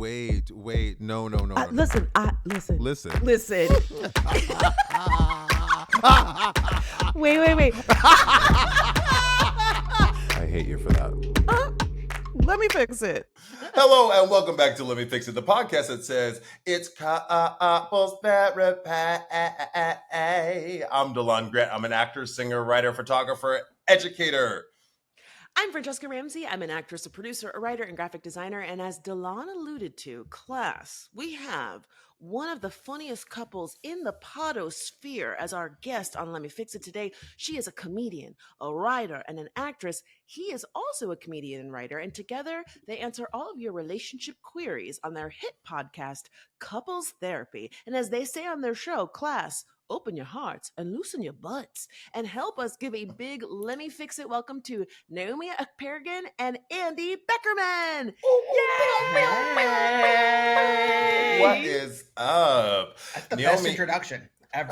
wait. No. Listen. Listen. Wait. I hate you for that. Let me fix it. Hello and welcome back to Let Me Fix It, the podcast that says it's couples therapy. I'm DeLon Grant. I'm an actor, singer, writer, photographer, educator. I'm Francesca Ramsey. I'm an actress, a producer, a writer, and graphic designer. And as Delon alluded to, class, we have one of the funniest couples in the podosphere as our guest on Let Me Fix It today. She is a comedian, a writer, and an actress. He is also a comedian and writer. And together, they answer all of your relationship queries on their hit podcast, Couples Therapy. And as they say on their show, class, open your hearts and loosen your butts, and help us give a big Let Me Fix It welcome to Naomi Ekperigin and Andy Beckerman. Yay! What is up? That's the best introduction ever.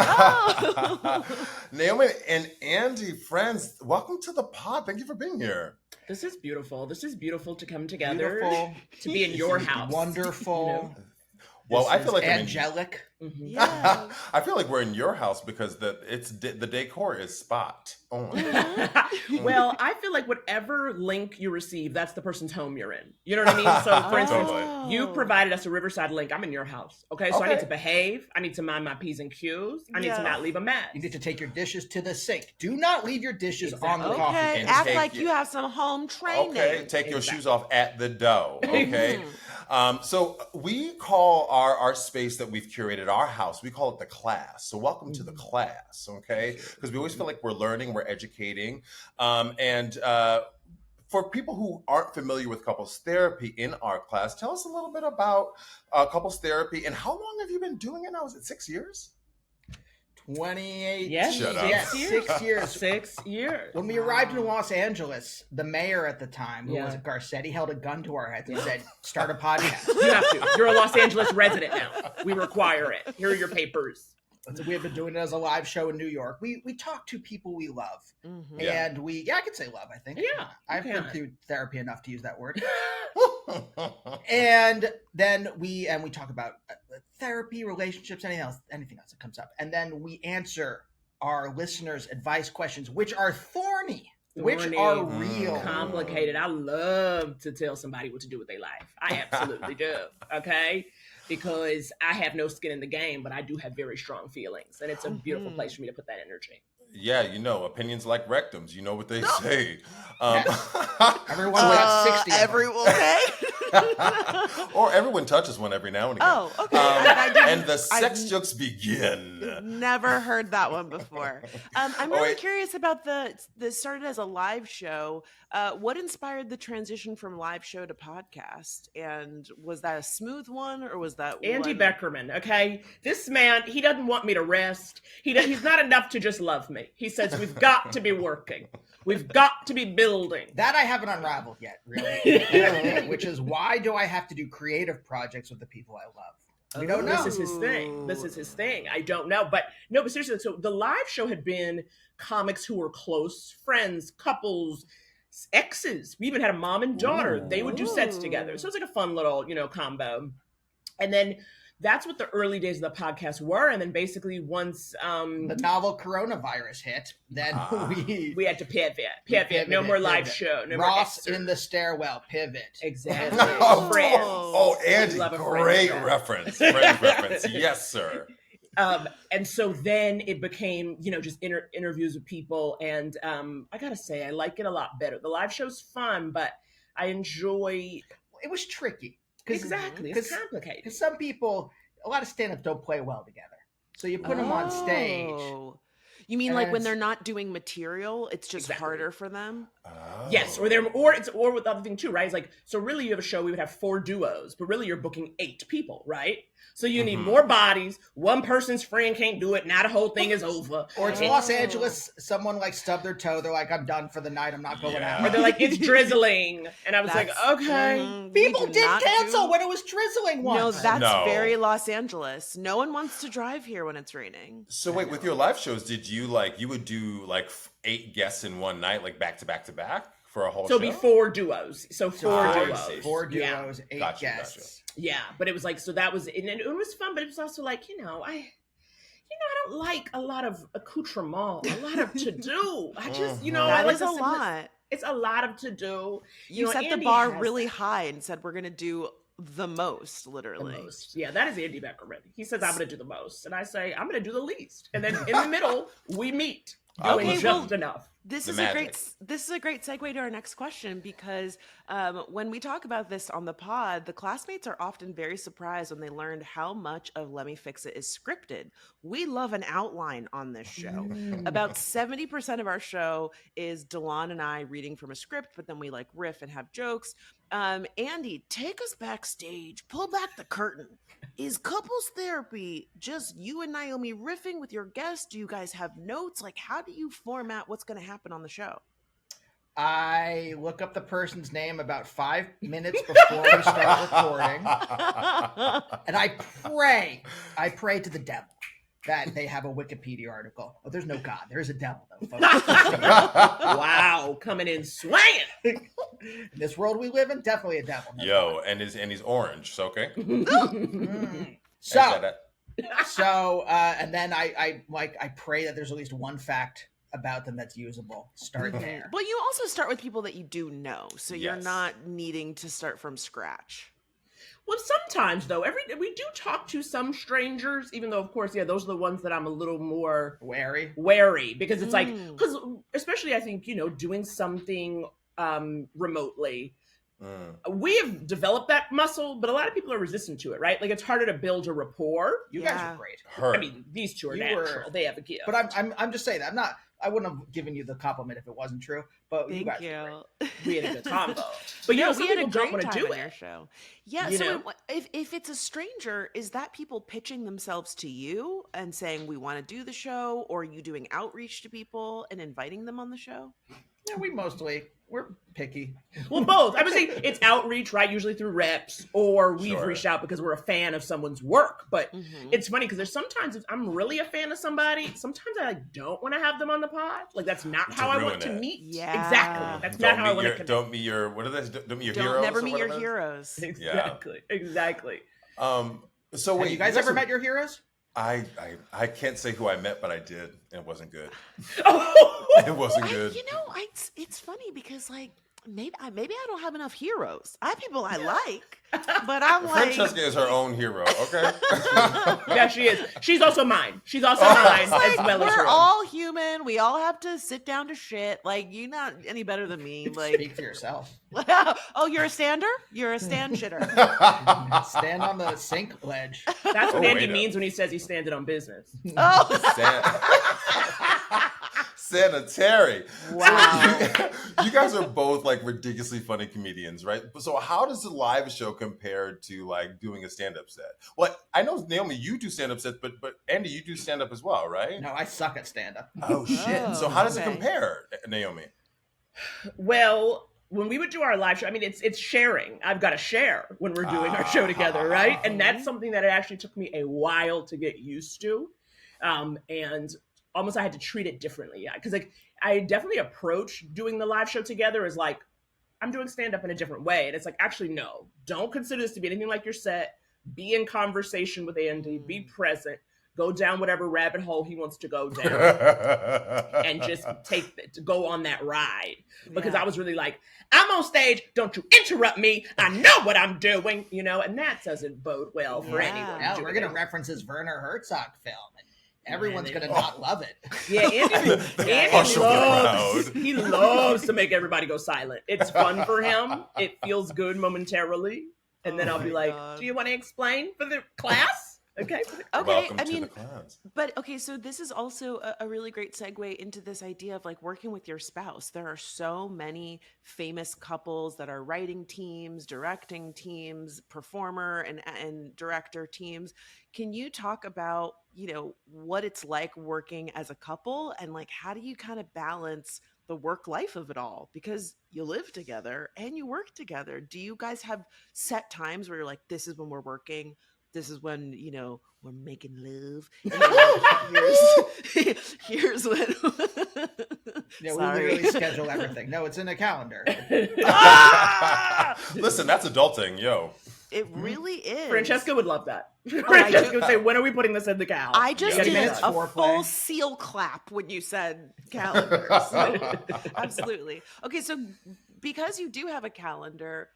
Naomi and Andy, friends, welcome to the pod. Thank you for being here. This is beautiful. This is beautiful to come together. Beautiful. To be in your house. Wonderful. You know? Well, I feel like angelic. Yeah. I feel like we're in your house because the decor is spot on. Well, I feel like whatever link you receive, that's the person's home you're in. You know what I mean? So, for instance, you provided us a Riverside link. I'm in your house. Okay, so I need to behave. I need to mind my P's and Q's. I need to not leave a mess. You need to take your dishes to the sink. Do not leave your dishes on the coffee table. Act like you have some home training. Okay, take your shoes off at the door. Okay. So we call our space that we've curated our house, we call it the class. So welcome to the class, okay? Because we always feel like we're learning, we're educating. And for people who aren't familiar with couples therapy in our class, tell us a little bit about couples therapy and how long have you been doing it now? Is it 6 years? 28. Yes. Shut up. Yes, 6 years. 6 years. When we arrived in Los Angeles, the mayor at the time, who was Garcetti, held a gun to our heads and said, start a podcast. You have to. You're a Los Angeles resident now. We require it. Here are your papers. So we have been doing it as a live show in New York. We talk to people we love. Mm-hmm. And I could say love, I think. Yeah. I've been through therapy enough to use that word. And then we talk about therapy, relationships, anything else that comes up. And then we answer our listeners' advice questions, which are thorny, which are real. Complicated. I love to tell somebody what to do with their life. I absolutely do. Okay? Because I have no skin in the game, but I do have very strong feelings. And it's a beautiful place for me to put that energy. Yeah, opinions like rectums. You know what they say. Everyone got 60. Everyone, okay? Or everyone touches one every now and again. Oh, okay. And the sex jokes begin. Never heard that one before. I'm really curious about this started as a live show. What inspired the transition from live show to podcast? And was that a smooth one or was that Andy Beckerman, okay? This man, he doesn't want me to rest. He's not enough to just love me. He says we've got to be working. We've got to be building. That I haven't unraveled yet, really. Which is, why do I have to do creative projects with the people I love? We don't know. This is his thing. I don't know. But seriously, so the live show had been comics who were close friends, couples, exes. We even had a mom and daughter. They would do sets together. So it's like a fun little, combo. And then that's what the early days of the podcast were. And then basically once the novel coronavirus hit, then we had to pivot. No more live show. No Ross in the stairwell, pivot. Exactly. Andy, great reference. Friends reference. Yes, sir. And so then it became, just interviews with people. And I got to say, I like it a lot better. The live show's fun, but I enjoy... It was tricky. Exactly. It's complicated. Because some people, a lot of stand-ups don't play well together. So you put them on stage. You mean like when they're not doing material, it's just harder for them? Yes, or with the other thing too, right? It's like, so really you have a show, we would have 4 duos, but really you're booking 8 people, right? So you need more bodies. One person's friend can't do it. Now the whole thing is over. Or it's Los Angeles. Someone stubbed their toe. They're like, I'm done for the night. I'm not going out. Or they're like, it's drizzling. And I was like, okay. People did cancel when it was drizzling once. No, that's very Los Angeles. No one wants to drive here when it's raining. So wait, with your live shows, did you you would do 8 guests in one night, back to back to back? For a whole So show? it'd be 4 duos. So 4 I duos. see. 4 Yeah. duos, 8 Gotcha, guests. Yeah, but it was like, so that was, and it was fun, but it was also like, I don't like a lot of accoutrement, a lot of to do. I just, Mhm. I That like is the a simplicity. lot. It's a lot of to do. You set the Andy bar has really that high and said we're gonna do the most, the literally. most. Yeah, that is Andy Beckerman. He says I'm going to do the most, and I say I'm going to do the least, and then in the middle we meet I doing Okay, love just well, enough. This The is magic. this is a great segue to our next question because when we talk about this on the pod, the classmates are often very surprised when they learned how much of Let Me Fix It is scripted. We love an outline on this show. About 70% of our show is Delon and I reading from a script, but then we like riff and have jokes. Andy, take us backstage. Pull back the curtain. Is couples therapy just you and Naomi riffing with your guests? Do you guys have notes? Like, how do you format what's going to happen on the show? I look up the person's name about 5 minutes before we start recording, and I pray to the devil that they have a Wikipedia article. Oh, there's no God. There is a devil, though, folks. Wow, coming in swinging. In this world we live in, definitely a devil. no Yo, and he's orange. So okay. God. I So, said that. and then I pray that there's at least one fact about them that's usable. Start there. Well, you also start with people that you do know, so you're Yes. not needing to start from scratch. Well, sometimes though, we do talk to some strangers, even though, of course, yeah, those are the ones that I'm a little more Wary. because it's like, because especially I think doing something remotely. We have developed that muscle, but a lot of people are resistant to it, right? Like it's harder to build a rapport. You guys are great. Her. I mean, these two are You natural. were- They have a gift. But I'm just saying that I wouldn't have given you the compliment if it wasn't true. But you Thank guys are you. we had a good combo. But No, some we had a people don't great want to time do on your it. show. Yeah, You so know? if it's a stranger, is that people pitching themselves to you and saying we want to do the show, or are you doing outreach to people and inviting them on the show? Yeah, we're picky. Well, both. I would say it's outreach, right? Usually through reps, or we've Sure. reached out because we're a fan of someone's work. But Mhm. it's funny because there's sometimes if I'm really a fan of somebody, sometimes I don't want to have them on the pod. Like that's not To how I ruin want to it. meet. Yeah. Exactly. That's not how I want to connect. Don't meet your what are they? Don't meet your Don't heroes. never or meet your whatever? heroes. Exactly. So wait, Have you guys ever met your heroes? I can't say who I met, but I did, and it wasn't good. Oh, It wasn't good. It's funny because like maybe I don't have enough heroes. I have people I like, but I'm like Francesca is her own hero. Okay. yeah, she is. She's also mine. She's also mine like, as well as we're her. all human. We all have to sit down to shit. Like you're not any better than me. Like Speak for yourself. oh, you're a stander? You're a stand shitter. Stand on the sink ledge. That's what Oh, Andy wait a- means when he says he's standing on business. Oh, Sanitary. wow. You guys are both like ridiculously funny comedians, right? So how does the live show compare to like doing a stand-up set? Well, I know Naomi, you do stand-up sets, but Andy, you do stand-up as well, right? No, I suck at stand-up. Oh shit. Oh, So how does it okay. compare, Naomi? Well, when we would do our live show, I mean, it's sharing. I've got to share when we're doing our show together, right? And that's something that it actually took me a while to get used to. And almost I had to treat it differently. Because like I definitely approach doing the live show together as like, I'm doing stand-up in a different way. And it's like, actually, no, don't consider this to be anything like your set. Be in conversation with Andy, be present, go down whatever rabbit hole he wants to go down. And just go on that ride. Because Yeah. I was really like, I'm on stage, don't you interrupt me, I know what I'm doing, and that doesn't bode well for Yeah. anyone. No, doing we're gonna it. reference his Werner Herzog film, and everyone's Man, gonna not love it. Yeah, Andy Hush of the loves, crowd. he loves to make everybody go silent. It's fun for him. It feels good momentarily. And then Oh I'll be my like, God. do you want to explain for the class? Okay. Okay, Welcome I to mean, the clowns. but okay, so this is also a really great segue into this idea of like working with your spouse. There are so many famous couples that are writing teams, directing teams, performer and director teams. Can you talk about, what it's like working as a couple and like how do you kind of balance the work life of it all? Because you live together and you work together. Do you guys have set times where you're like, this is when we're working? this is when, we're making love. And then here's when. Yeah, we Sorry. literally schedule everything. No, it's in a calendar. Listen, that's adulting, yo. It really is. Francesca would love that. I Francesca do- would say, when are we putting this in the cal? I just Yeah. did Minutes a foreplay. full seal clap when you said calendar. So, absolutely. Okay, so because you do have a calendar,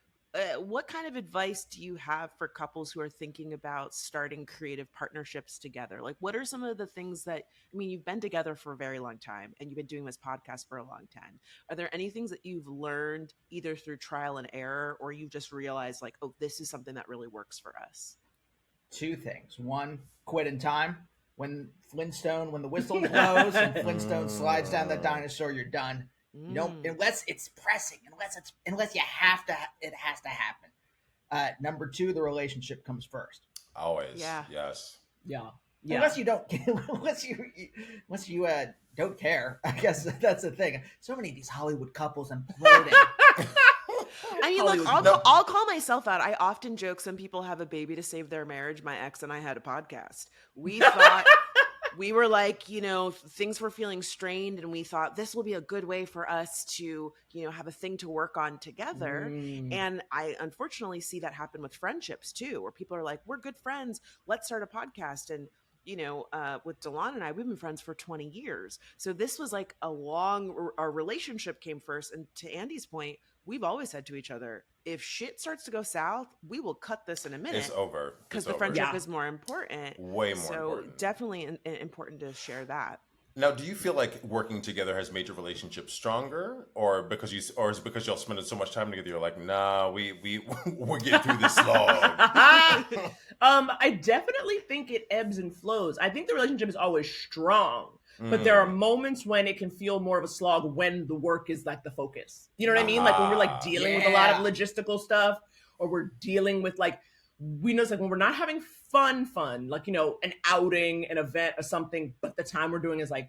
what kind of advice do you have for couples who are thinking about starting creative partnerships together? Like, what are some of the things that, you've been together for a very long time and you've been doing this podcast for a long time. Are there any things that you've learned either through trial and error, or you've just realized like, oh, this is something that really works for us? Two things. One, quit in time. When the whistle blows and Flintstone slides down that dinosaur, you're done. You don't, unless it's pressing, unless you have to, it has to happen. Number two, the relationship comes first. Always. Yeah. Yes. Yeah. Unless you don't, unless you don't care. I guess that's the thing. So many of these Hollywood couples imploding. Look, I'll call myself out. I often joke some people have a baby to save their marriage. My ex and I had a podcast. We thought we were like, things were feeling strained, and we thought this will be a good way for us to, have a thing to work on together. And I unfortunately see that happen with friendships too, where people are like, we're good friends, let's start a podcast. And with Delon and I, we've been friends for 20 years. So this was like our relationship came first. And to Andy's point, we've always said to each other, if shit starts to go south, we will cut this in a minute. It's over. Because the friendship is more important. Way more So important. definitely important to share that. Now, do you feel like working together has made your relationship stronger, or is it because y'all spending so much time together? You're like, nah, we're getting through this slog. I definitely think it ebbs and flows. I think the relationship is always strong, but there are moments when it can feel more of a slog when the work is like the focus. You know what I mean? Like when we're like dealing with a lot of logistical stuff, or we're dealing with like, we know it's like when we're not having fun, like, an outing, an event or something, but the time we're doing is like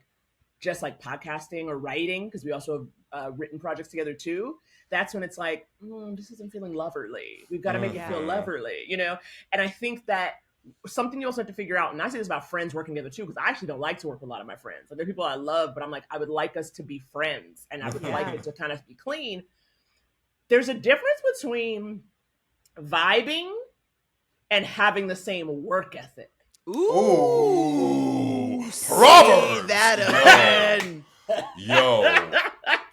just like podcasting or writing, because we also have written projects together too. That's when it's like, this isn't feeling loverly. We've got to make it feel loverly, And I think that something you also have to figure out, and I say this about friends working together too, because I actually don't like to work with a lot of my friends. Like, there are people I love, but I'm like, I would like us to be friends, and I would like it to kind of be clean. There's a difference between vibing and having the same work ethic. Ooh. Say that again. Yo.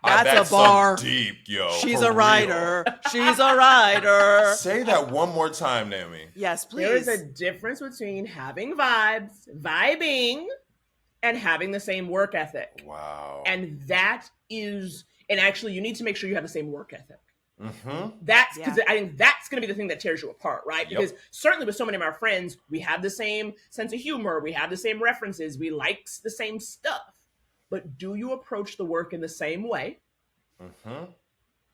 That's a bar. Deep, yo. She's for a writer. real. She's a writer. Say that one more time, Naomi. Yes, please. There is a difference between having vibing, and having the same work ethic. Wow. And actually, you need to make sure you have the same work ethic. That's because I think that's going to be the thing that tears you apart, right? Because certainly with so many of our friends, we have the same sense of humor, we have the same references, we like the same stuff. But do you approach the work in the same way?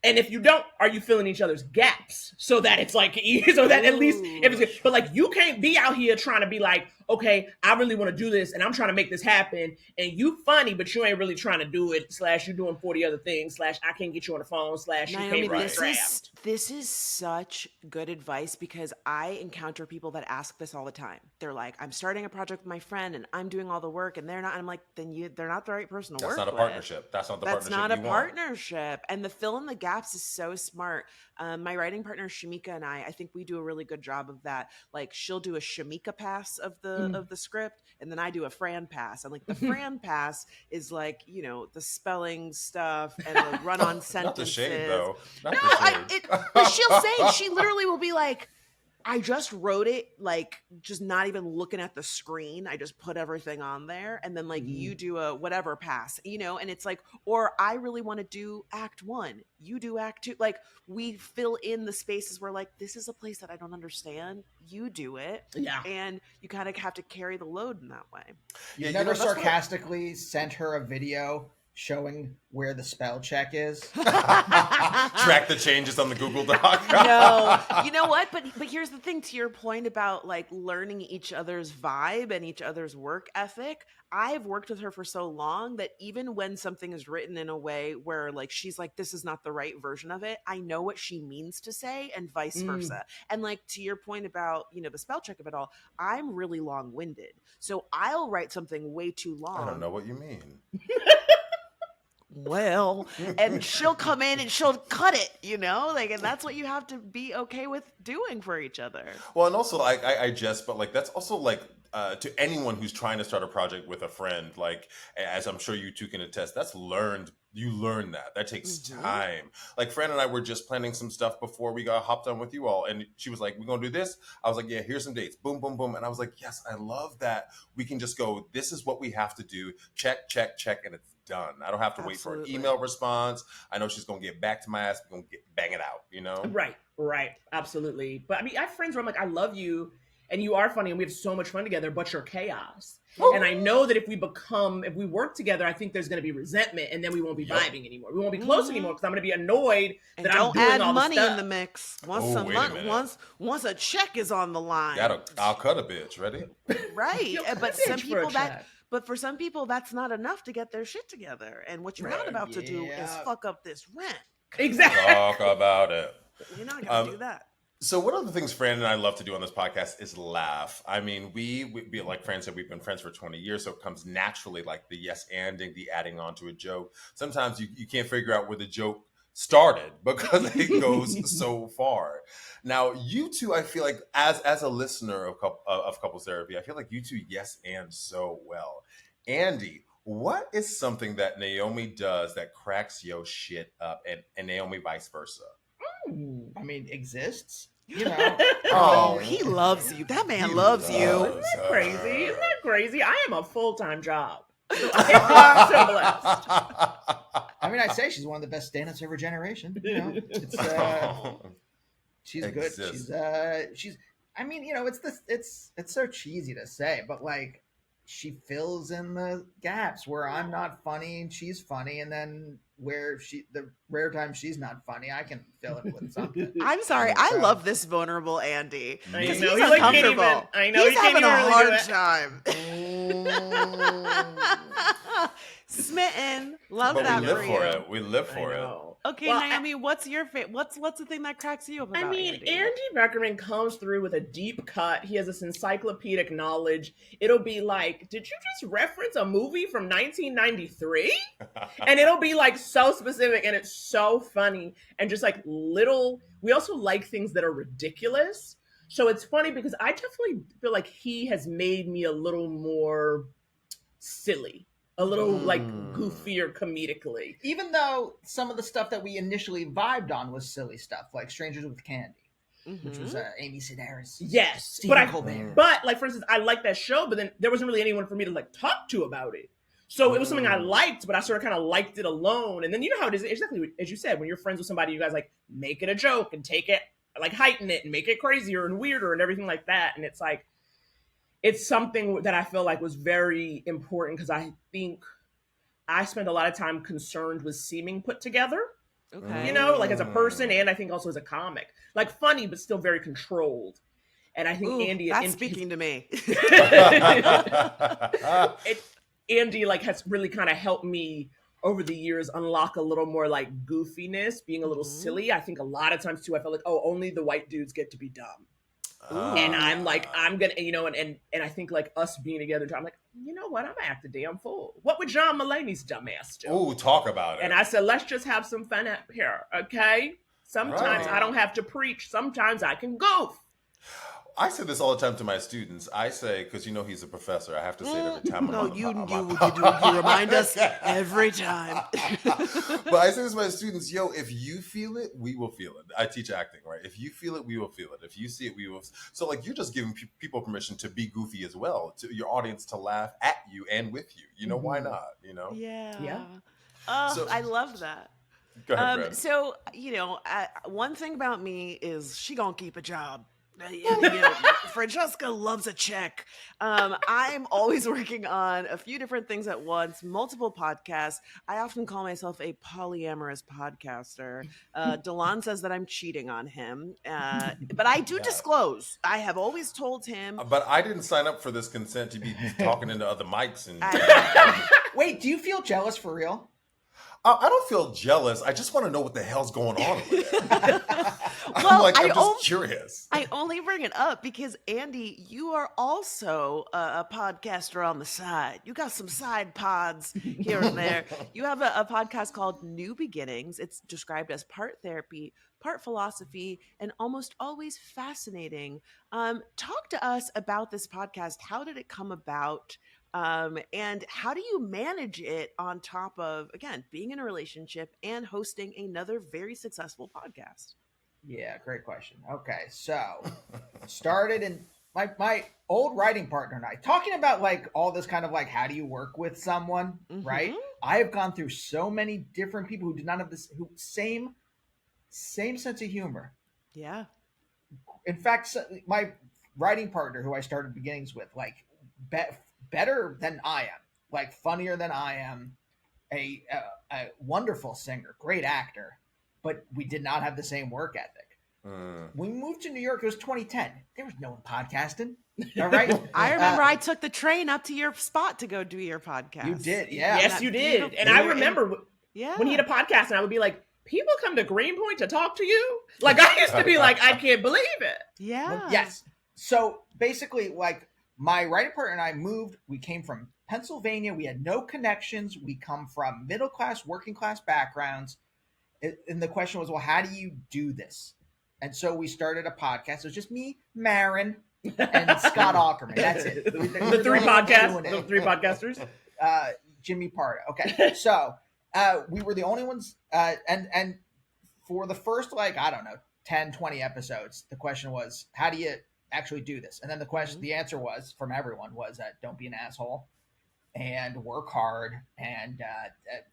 And if you don't, are you filling each other's gaps so that it's like, so that at least if it's, but like, you can't be out here trying to be like, okay, I really want to do this and I'm trying to make this happen, and you funny, but you ain't really trying to do it, / you doing 40 other things, / I can't get you on the phone, / you Naomi, can't write draft. this is such good advice, because I encounter people that ask this all the time. They're like, I'm starting a project with my friend and I'm doing all the work, and they're not. And I'm like, they're not the right person to work with. That's not a partnership. That's not the partnership. That's not a you want. partnership. And the fill in the gaps is so smart. My writing partner Shamika and I think we do a really good job of that. Like, she'll do a Shamika pass of the script, and then I do a Fran pass. And like, the Fran pass is like, the spelling stuff and the run on sentences. Not the shade though. Not No, the shade. but she'll say, she literally will be like, I just wrote it, like, just not even looking at the screen. I just put everything on there. And then like, you do a whatever pass, and it's like, or I really want to do act 1. You do act 2. Like, we fill in the spaces where like, this is a place that I don't understand. You do it. Yeah. And you kind of have to carry the load in that way. You never sarcastically sent her a video showing where the spell check is. Track the changes on the Google Doc. No, you know what? But here's the thing. To your point about like learning each other's vibe and each other's work ethic, I've worked with her for so long that even when something is written in a way where like she's like, this is not the right version of it, I know what she means to say, and vice versa. And like to your point about the spell check of it all, I'm really long winded, so I'll write something way too long. I don't know what you mean. Well, and she'll come in and she'll cut it, like, and that's what you have to be okay with doing for each other. Well, and also I jest, but like that's also like to anyone who's trying to start a project with a friend, like as I'm sure you two can attest, that's learned. You learn that takes time. Like Fran and I were just planning some stuff before we got hopped on with you all, and she was like, "We're gonna do this." I was like, "Yeah, here's some dates." Boom, boom, boom, and I was like, "Yes, I love that. We can just go. This is what we have to do. Check, check, check, and it's done. I don't have to wait for an email response. I know she's gonna get back to my ass. We're gonna bang it out. Right, absolutely. But I mean, I have friends where I'm like, I love you, and you are funny, and we have so much fun together, but you're chaos. And I know that if we work together, I think there's going to be resentment, and then we won't be vibing anymore. We won't be close anymore because I'm going to be annoyed and that I'm doing add all money the stuff in the mix. Once a check is on the line, I'll cut a bitch. Ready? Right, but for some people, that's not enough to get their shit together. And what you're not about to do is fuck up this rent. Exactly. Talk about it. You're not going to do that. So one of the things Fran and I love to do on this podcast is laugh. I mean, we like Fran said, we've been friends for 20 years, so it comes naturally, like the yes-anding, the adding on to a joke. Sometimes you can't figure out where the joke started because it goes so far. Now, you two, I feel like as a listener of couples therapy, I feel like you two yes and so well. Andy, what is something that Naomi does that cracks your shit up, and Naomi vice versa? I mean, exists. Oh, he loves you. That man loves you. Isn't that crazy? Isn't that crazy? I am a full-time job. I'm so blessed. I mean, I say she's one of the best stand-ups of her generation. It's she's good. She's. I mean, it's so cheesy to say, but like, she fills in the gaps where I'm not funny and she's funny, and then where the rare time she's not funny, I can fill it with something. I'm sorry, I love this vulnerable Andy. I know, he's uncomfortable. He's having a hard time. Smitten, love but that we live for you. We live for it. Okay, well, Naomi, what's your what's the thing that cracks you up about Andy Beckerman comes through with a deep cut. He has this encyclopedic knowledge. It'll be like, did you just reference a movie from 1993? And it'll be like so specific, and it's so funny, and just like we also like things that are ridiculous. So it's funny because I definitely feel like he has made me a little more silly. A little like goofier comedically. Even though some of the stuff that we initially vibed on was silly stuff, like Strangers with Candy, which was Amy Sedaris. Yes. Stephen Colbert. But like, for instance, I liked that show, but then there wasn't really anyone for me to like talk to about it. So it was something I liked, but I sort of kind of liked it alone. And then you know how it is, exactly as you said, when you're friends with somebody, you guys like make it a joke and take it, like heighten it and make it crazier and weirder and everything like that. And it's like, it's something that I feel like was very important because I think I spent a lot of time concerned with seeming put together, okay, like as a person and I think also as a comic, like funny, but still very controlled. And I think Andy, that's speaking to me. Andy like has really kind of helped me over the years unlock a little more like goofiness, being a little silly. I think a lot of times too, I felt like, only the white dudes get to be dumb. And I'm like, I'm gonna, and I think like us being together, I'm like, you know what? I'm gonna act a damn fool. What would John Mulaney's dumbass do? Oh, talk about it. And I said, let's just have some fun up here, okay? Sometimes I don't have to preach. Sometimes I can goof. I say this all the time to my students. I say, because he's a professor, I have to say it every time. You remind us every time. But I say this to my students, if you feel it, we will feel it. I teach acting, right? If you feel it, we will feel it. If you see it, we will. So like you're just giving people permission to be goofy as well, to your audience to laugh at you and with you. Why not? Yeah. Oh, so, I love that. Go ahead, so, one thing about me is she gonna keep a job. Francesca loves a check. I'm always working on a few different things at once, multiple podcasts. I often call myself a polyamorous podcaster. Delon says that I'm cheating on him, but I do disclose. I have always told him. But I didn't sign up for this consent to be talking into other mics. And Wait, do you feel jealous for real? I don't feel jealous. I just want to know what the hell's going on with it. Well, I'm just curious. I only bring it up because, Andy, you are also a podcaster on the side. You got some side pods here and there. You have a podcast called New Beginnings. It's described as part therapy, part philosophy, and almost always fascinating. Talk to us about this podcast. How did it come about? And how do you manage it on top of, again, being in a relationship and hosting another very successful podcast? Yeah, great question. Okay, so started in my old writing partner and I talking about like all this kind of like how do you work with someone, right? I have gone through so many different people who did not have this same sense of humor. Yeah. In fact, my writing partner who I started beginnings with, like better than I am, like funnier than I am, a wonderful singer, great actor, but we did not have the same work ethic. We moved to New York. It was 2010. There was no one podcasting. All right. I remember I took the train up to your spot to go do your podcast. You did, yeah. Yes, you did. And I remember when he had a podcast, and I would be like, "People come to Greenpoint to talk to you." Like I used to be like, "I can't believe it." Yeah. Well, yes. So basically, like my writing partner and I moved. We came from Pennsylvania. We had no connections. We come from middle class, working class backgrounds. And the question was, well, how do you do this? And so we started a podcast. It was just me, Marin, and Scott Ackerman. That's it. The three podcasters. Jimmy Pardo. Okay. So we were the only ones. And for the first, like, I don't know, 10, 20 episodes, the question was, how do you actually do this? And then the answer was, from everyone, was don't be an asshole and work hard and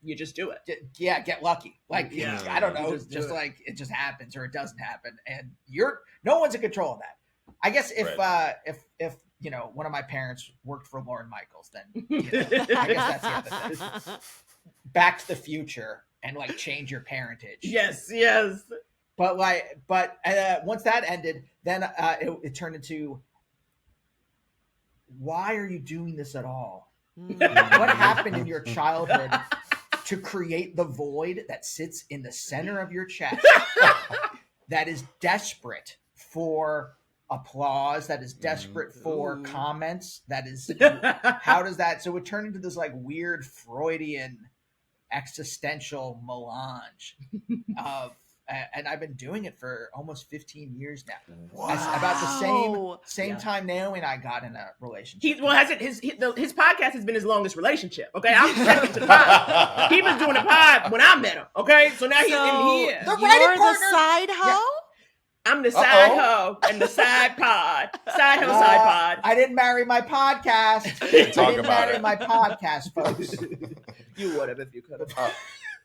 you just do it. Get lucky. Like, I don't know, just like it just happens or it doesn't happen. And no one's in control of that. I guess if one of my parents worked for Lorne Michaels, then I guess that's the other thing. Back to the Future and like change your parentage. Yes. But once that ended, then it turned into, why are you doing this at all? What happened in your childhood to create the void that sits in the center of your chest that is desperate for applause, that is desperate for comments, that is how does that, so it turned into this like weird Freudian existential melange of and I've been doing it for almost 15 years now. Wow. About the same time Naomi and I got in a relationship. His podcast has been his longest relationship. Okay, I'm second to the pod. He was doing the pod when I met him. Okay, so now he's in here. You're the side hoe. Yeah. I'm the side hoe and the side pod. Side hoe, side pod. I didn't marry my podcast. I didn't marry my podcast, folks. You would have if you could have.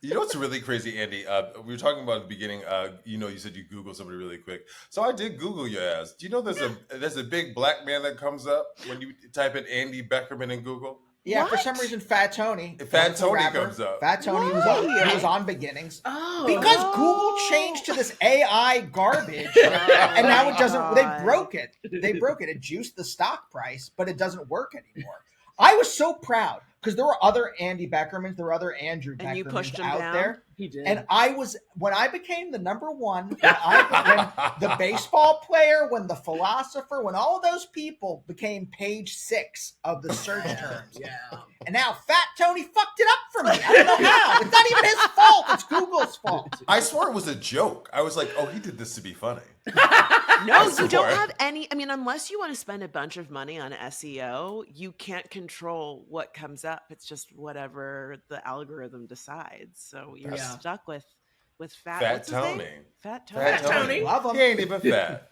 You know what's really crazy, Andy? We were talking about at the beginning. You said you Googled somebody really quick. So I did Google your ass. Do you know there's a big black man that comes up when you type in Andy Beckerman in Google? Yeah, for some reason, Fat Tony. Fat Tony comes up. Fat Tony was on Beginnings. Because Google changed to this AI garbage, and now it doesn't. They broke it. It juiced the stock price, but it doesn't work anymore. I was so proud because there were other Andy Beckermans, there were other Andrew Beckermans and you pushed him out down. there. He did. And when I became the number one, when the baseball player, when the philosopher, when all of those people became page 6 of the search terms. Yeah. And now Fat Tony fucked it up for me. I don't know how. It's not even his fault. It's Google's fault. I swore it was a joke. I was like, oh, he did this to be funny. No, you don't have any. I mean, unless you want to spend a bunch of money on SEO, you can't control what comes up. It's just whatever the algorithm decides. So you're stuck with Fat Tony. Fat Tony. Fat Tony. Love him. He ain't even fat.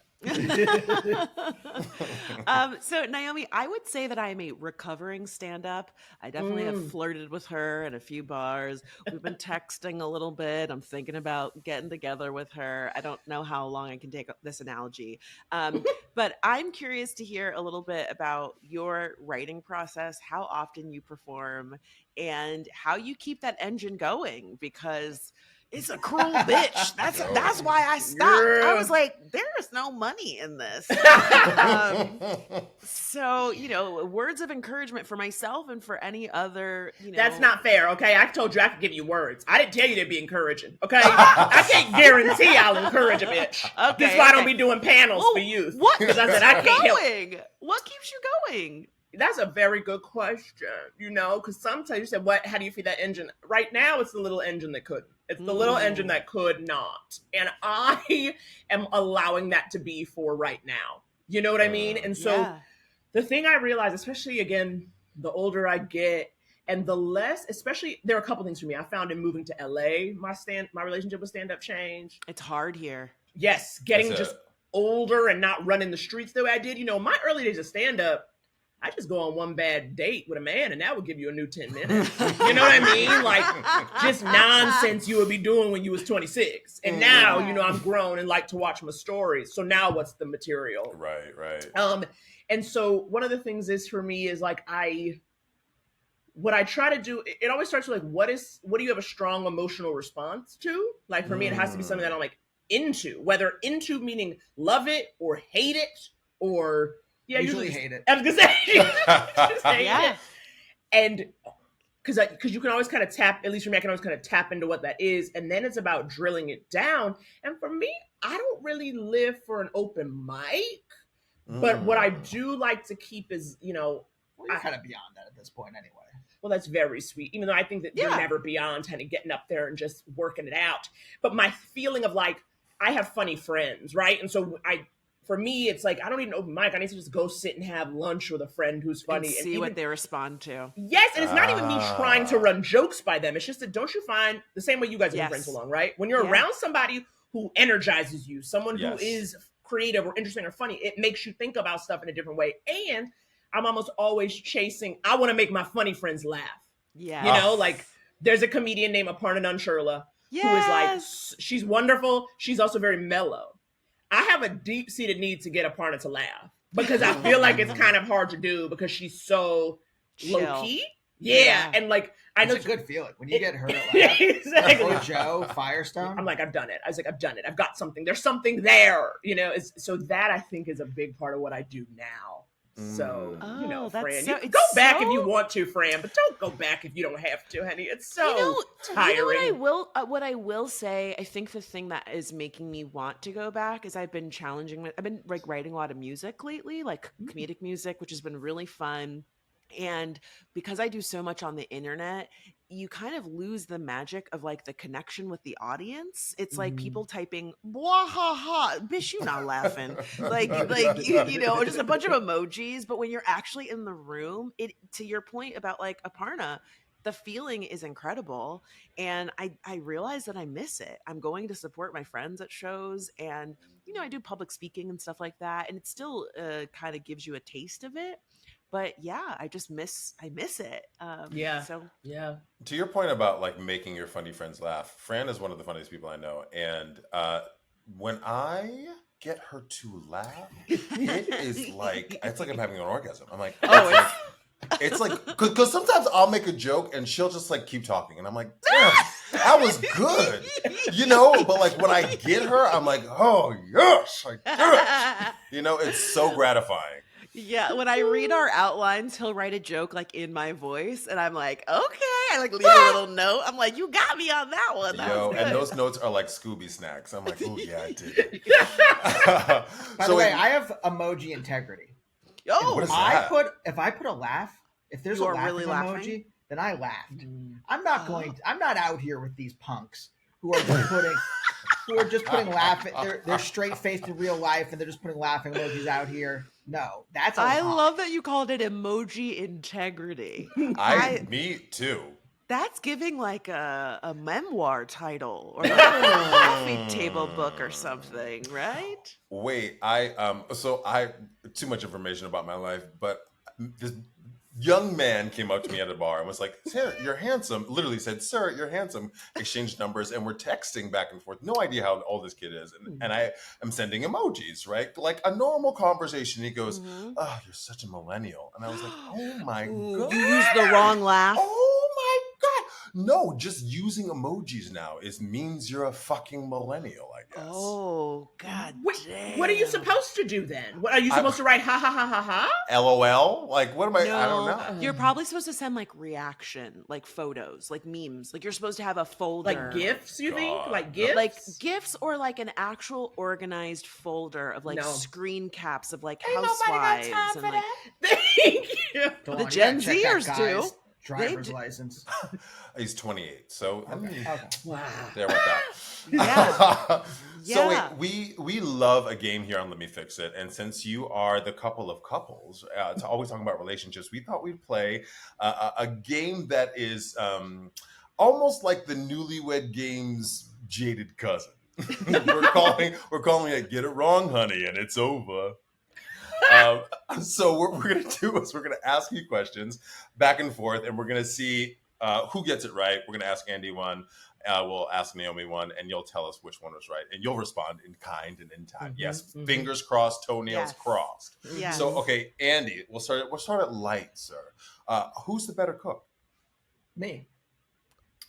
So Naomi, I would say that I am a recovering stand-up. I definitely have flirted with her in a few bars. We've been texting a little bit. I'm thinking about getting together with her. I don't know how long I can take this analogy. But I'm curious to hear a little bit about your writing process, how often you perform, and how you keep that engine going, because it's a cruel bitch. That's why I stopped. I was like, there is no money in this. So, words of encouragement for myself and for any other, That's not fair, okay? I told you I could give you words. I didn't tell you to be encouraging, okay? I can't guarantee I'll encourage a bitch. Okay, That's why I don't be doing panels for youth. What Because I keeps said I you can't help. going? What keeps you going? That's a very good question, because sometimes you said, how do you feed that engine? Right now, it's the little engine that couldn't. It's the little engine that could not. And I am allowing that to be for right now. You know what I mean? And so the thing I realize, especially, again, the older I get and the less, especially, there are a couple things for me. I found in moving to LA, my relationship with stand-up changed. It's hard here. Yes, getting just older and not running the streets the way I did. My early days of stand-up, I just go on one bad date with a man and that would give you a new 10 minutes. You know what I mean? Like just nonsense you would be doing when you was 26. And now, I'm grown and like to watch my stories. So now what's the material? Right. And so one of the things is for me is like, what I try to do, it always starts with like, what do you have a strong emotional response to? Like for me, it has to be something that I'm like into, whether into meaning love it or hate it or usually hate it. I was gonna say, yeah. It. And because you can always kind of tap, at least for me, I can always kind of tap into what that is, and then it's about drilling it down. And for me, I don't really live for an open mic, but what I do like to keep is, well, you're kind of beyond that at this point, anyway. Well, that's very sweet, even though I think that you're never beyond kind of getting up there and just working it out. But my feeling of like, I have funny friends, right? And so for me, it's like, I don't need an open mic. I need to just go sit and have lunch with a friend who's funny. And see what they respond to. Yes, and it's not even me trying to run jokes by them. It's just that, don't you find, the same way you guys have been friends so long, right? When you're around somebody who energizes you, someone who is creative or interesting or funny, it makes you think about stuff in a different way. And I'm almost always chasing, I want to make my funny friends laugh. Yeah. Like there's a comedian named Aparna Nancherla who is like, she's wonderful. She's also very mellow. I have a deep-seated need to get Aparna to laugh because I feel like it's kind of hard to do because she's so low-key. Yeah. And like, I know it's a good feeling when you get her to laugh. Exactly. Or Joe Firestone. I'm like, I've done it. I was like, I've done it. I've got something. There's something there, so that I think is a big part of what I do now. So, Fran, you can go back if you want to, Fran, but don't go back if you don't have to, honey. It's so tiring. What I will say, I think the thing that is making me want to go back is I've been like writing a lot of music lately, like comedic music, which has been really fun. And because I do so much on the internet, you kind of lose the magic of like the connection with the audience. It's like people typing "wah ha ha," bitch, you not laughing, like just a bunch of emojis. But when you're actually in the room, to your point about like Aparna, the feeling is incredible, and I realize that I miss it. I'm going to support my friends at shows, and I do public speaking and stuff like that, and it still kind of gives you a taste of it. But yeah, I miss it. To your point about like making your funny friends laugh, Fran is one of the funniest people I know. And when I get her to laugh, it's like I'm having an orgasm. I'm like, it's like, because sometimes I'll make a joke and she'll just like keep talking. And I'm like, damn, that was good. But like when I get her, I'm like, oh yes, I did it. It's so gratifying. Yeah, when I read our outlines, he'll write a joke like in my voice, and I'm like, okay. I like leave a little note. I'm like, you got me on that one. And those notes are like Scooby snacks. I'm like, oh yeah, I did. By the way, I have emoji integrity. Oh, what is that? If I put a laugh, if there's a laughing emoji, then I laughed. I'm not out here with these punks who are just putting laughing. They're straight faced in real life, and they're just putting laughing emojis out here. No, that's. I love that you called it emoji integrity. Me too. That's giving like a memoir title or like a coffee table book or something, right? Wait, I too much information about my life, but this young man came up to me at a bar and was like, "Sir, you're handsome." Literally said, "Sir, you're handsome." Exchanged numbers and we're texting back and forth. No idea how old this kid is, and I am sending emojis, right? Like a normal conversation. He goes, "Oh, you're such a millennial," and I was like, "Oh my god, You used the wrong laugh. oh my god." No, just using emojis now means you're a fucking millennial, I guess. Oh, god damn. What are you supposed to do then? What are you supposed to write? Ha ha ha ha ha. LOL? Like, what am I? I don't know. You're probably supposed to send like reaction, like photos, like memes. Like you're supposed to have a folder. Like gifts, you think? God. Like gifts? Like gifts or like an actual organized folder of like No. screen caps of like Ain't nobody got housewives time and for like that. Thank you. Go The on, you Gen gotta check that Zers guy's do. Driver's do. license. He's 28, so Okay. Wow. there with that. Yeah. So Yeah. wait, we love a game here on Let Me Fix It, and since you are the couple of couples, to always talking about relationships, we thought we'd play a game that is almost like the Newlywed Game's jaded cousin. we're calling it "Get It Wrong, Honey," and it's over. So what we're gonna do is we're gonna ask you questions back and forth, and we're gonna see who gets it right. We're gonna ask Andy one. We'll ask Naomi one, and you'll tell us which one was right, and you'll respond in kind and in time. Yes, fingers crossed, toenails Yes. crossed. Yes. So, okay, Andy, we'll start at light, sir. Who's the better cook? Me.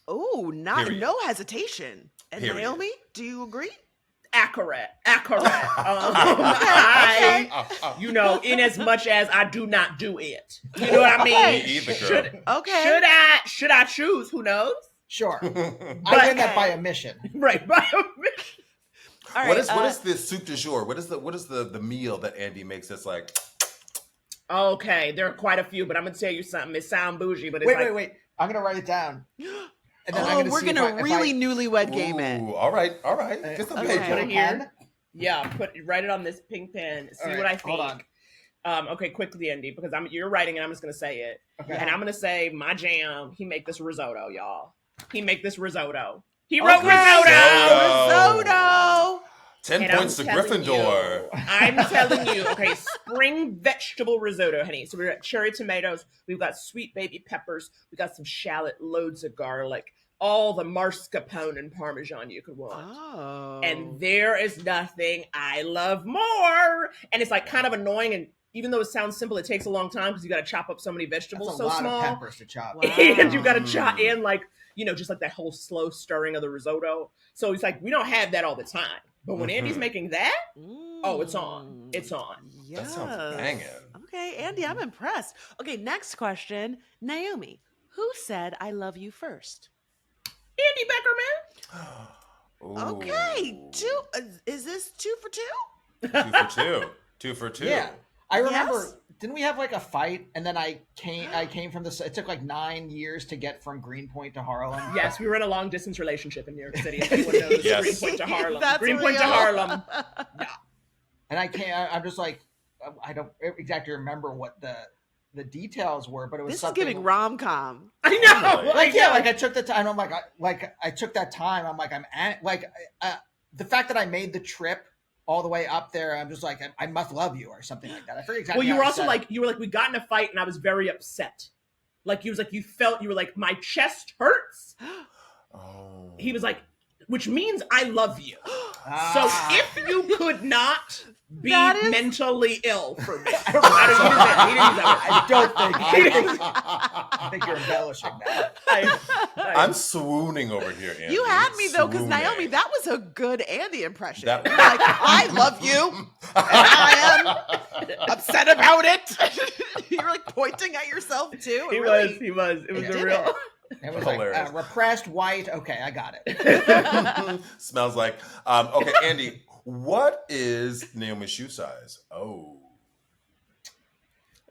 Oh, Period. no hesitation. And Period. Naomi, do you agree? Accurate. Okay. You know, in as much as I do not do it. You know what I mean? Me either, girl. Okay. Should I choose? Who knows? Sure. I But- win that by omission. Right. All right. what is the soup du jour? What is the meal that Andy makes that's like? Okay, there are quite a few, but I'm gonna tell you something. It sound bougie, but it's Wait. I'm gonna write it down. And then I'm Oh, gonna we're see gonna if really I, newlywed game it. Ooh, all right. Get some Okay. paper. Put it here. pen? Yeah, write it on this pink pen. See All right, what I think. hold on. Okay, quickly, Andy, because you're writing and I'm just gonna say it. Okay. And I'm gonna say my jam. He make this risotto, y'all. He make this risotto. He wrote risotto. Risotto. 10 And I'm points to telling Gryffindor. I'm telling you, okay, spring vegetable risotto, honey. So we've got cherry tomatoes, we've got sweet baby peppers, we got some shallot, loads of garlic, all the mascarpone and parmesan you could want. Oh. And there is nothing I love more. And it's like kind of annoying, and even though it sounds simple, it takes a long time because you got to chop up so many vegetables That's a so lot small. of peppers to chop. Wow. And you got to chop in like, just like that whole slow stirring of the risotto. So it's like we don't have that all the time. But when Andy's making that, oh, it's on. It's on. That sounds banging. Okay, Andy, I'm impressed. Okay, next question. Naomi, who said I love you first? Andy Beckerman. Ooh. Okay, is this 2 for 2? 2 for 2. 2 for 2. Yeah. I remember, Yes? didn't we have like a fight? And then I came from this, it took like 9 years to get from Greenpoint to Harlem. Yes, we were in a long distance relationship in New York City. If anyone knows Yes. Greenpoint to Harlem. That's Greenpoint to real. Harlem. And I'm just like, I don't exactly remember what the details were, but it was This is something. giving rom-com. I know. Really? Like, yeah, like I took the time. I'm like, I took that time. I'm like, the fact that I made the trip all the way up there, I'm just like, I must love you or something like that. I forget exactly. Well, you how were I also said like, it. we got in a fight and I was very upset. Like, you were like, my chest hurts. Oh. He was like, which means I love you. Ah. So if you could not be That is- mentally ill for me. I don't think. I think you're embellishing that. I'm swooning over here, Andy. You had me though, because Swooning. Naomi, that was a good Andy impression. That- You're like, I love you, and I am upset about it. You were like pointing at yourself too. He It was. It was It a did real. it. It was Hilarious. like repressed white. Okay, I got it. Smells like. Okay, Andy, what is Naomi's shoe size? Oh.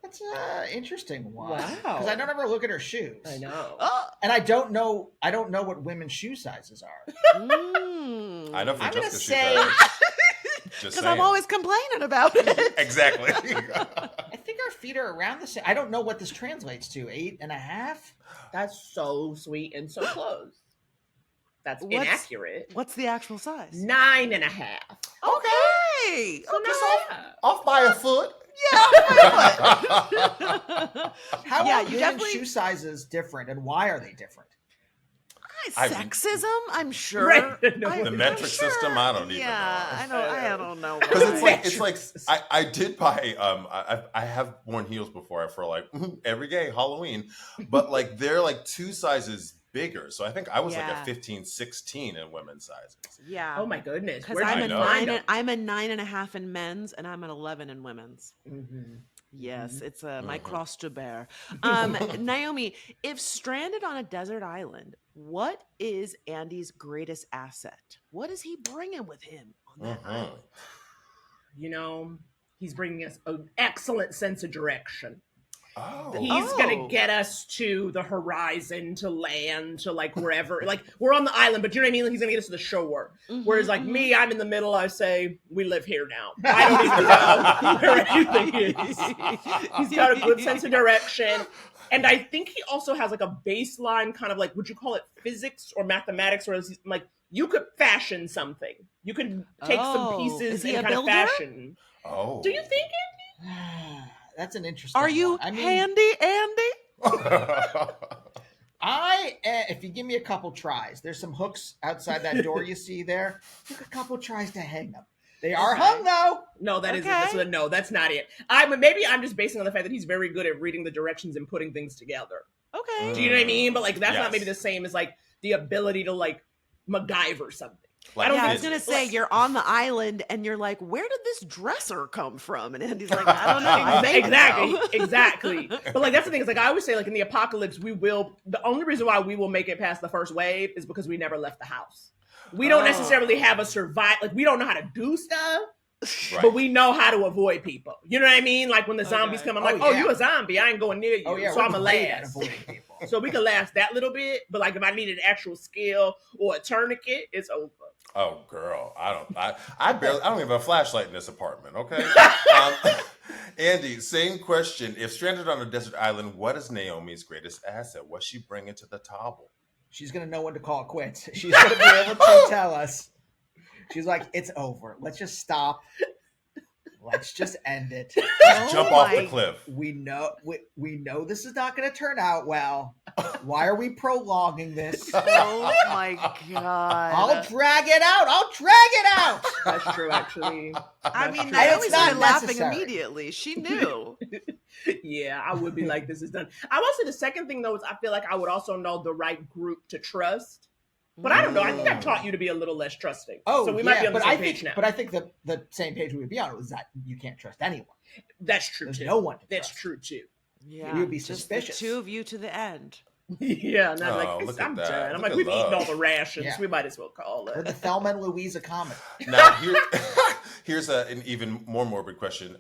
That's an interesting one. Wow. Because I don't ever look at her shoes. I know. Oh. And I don't know what women's shoe sizes are. Mm. I know for I'm gonna Jessica's shoe say- size. Just Because I'm saying. always complaining about it. Exactly. I think our feet are around the same. I don't know what this translates to. 8.5. That's so sweet and so close. That's What's- inaccurate. What's the actual size? 9.5. Okay. So Just not off by a foot. How Yeah, are you women's definitely- shoe sizes different, and why are they different? Sexism, I'm sure. Right. No, I'm The metric sure. system, I don't even know. I don't know. Because it's Metrics. like I did buy I have worn heels before for like every day Halloween, but like they're like 2 sizes bigger. So I think I was like Yeah. a 15, 16 in women's sizes. Yeah. Oh my goodness. Because Where'd I'm you a know. find 9. them? I'm a 9.5 in men's, and I'm an 11 in women's. Mhm. Yes, it's my Mhm. cross to bear. Naomi, if stranded on a desert island, what is Andy's greatest asset? What is he bringing with him on that Mhm. island? You know, he's bringing us an excellent sense of direction. Oh. He's gonna get us to the horizon, to land, to like wherever. Like we're on the island, but you know what I mean? Like, he's gonna get us to the shore. Whereas like me, I'm in the middle. I say we live here now. I don't even know where anything is. He's got a good sense of direction, and I think he also has like a baseline kind of like, would you call it physics or mathematics, or is he, like you could fashion something. You could take some Oh, pieces is he and a kind of builder? fashion. Oh. Do you think That's an interesting. Are you one. I mean, handy, Andy? if you give me a couple tries, there's some hooks outside that door you see there. Took a couple tries to hang them. They are Okay. hung though. No, that Okay. not no, that's not it. Maybe I'm just basing on the fact that he's very good at reading the directions and putting things together. Okay. Do you know what I mean? But like that's not Yes. maybe the same as like the ability to like MacGyver something. Like I don't Yeah, I was think- gonna say you're on the island and you're like, where did this dresser come from? And Andy's like, I don't know. I made exactly, it, though. exactly. But like that's the thing is like I always say like in the apocalypse the only reason why we will make it past the first wave is because we never left the house. We don't Oh. necessarily have a survive like we don't know how to do stuff, Right. but we know how to avoid people. You know what I mean? Like when the zombies Okay. come, I'm Oh, like, oh, yeah. you a zombie? I ain't going near you. Oh yeah, so we're I'm a great at last. avoiding people. So we can last that little bit, but like if I need an actual skill or a tourniquet, it's over. Oh, girl, I don't even have a flashlight in this apartment. Okay, Andy, same question. If stranded on a desert island, what is Naomi's greatest asset? What's she bringing to the table? She's gonna know when to call it quits. She's gonna be able to tell us. She's like, it's over. Let's just stop. Let's just end it. Jump off the my- cliff. We know this is not going to turn out well. Why are we prolonging this? Oh my god. I'll drag it out. I'll drag it out. That's true, actually. I mean, And Naomi it's not started laughing necessary. immediately. She knew. Yeah, I would be like, this is done. I will say the second thing though is I feel like I would also know the right group to trust. But I don't know. I think I've taught you to be a little less trusting. Oh, so we yeah, might be on the but same I page think, now. But I think the same page we would be on was that you can't trust anyone. That's true There's too. no one to That's trust. true too. Yeah, You would be just the suspicious. 2 of you to the end. Yeah, and I'm Oh, like, look at I'm that. done. I'm Look like, at we've love. eaten all the rations. Yeah. We might as well call We're it. the Thelma and Louisa comedy. Now, here's an even more morbid question.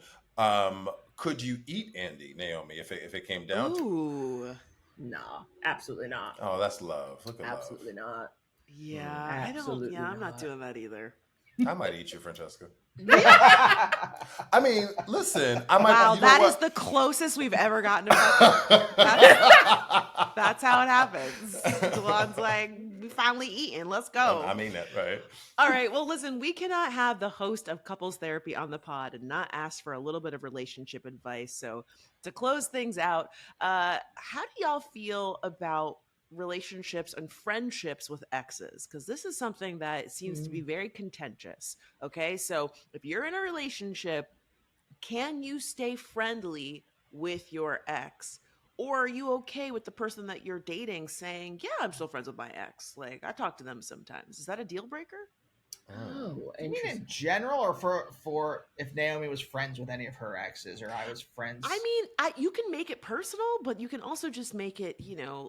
Could you eat Andy, Naomi, if it came down to? Ooh. Nah, absolutely not. Oh, that's love. Look at Absolutely not. Yeah, I don't. Absolutely Yeah, I'm not not. doing that either. love. I might eat you, Francesca. I mean, listen. I might. Wow, you know that what? is the closest we've ever gotten to fucking. That's how it happens. Delon's like, we finally eaten. Let's go. I mean that, right? All right. Well, listen, we cannot have the host of couples therapy on the pod and not ask for a little bit of relationship advice. So, to close things out, how do y'all feel about relationships and friendships with exes? Because this is something that seems to be very contentious. Okay. So, if you're in a relationship, can you stay friendly with your ex? Or are you okay with the person that you're dating saying, yeah, I'm still friends with my ex? Like, I talk to them sometimes. Is that a deal breaker? Oh, You mean in general, or for if Naomi was friends with any of her exes, or I was friends? I mean, you can make it personal, but you can also just make it,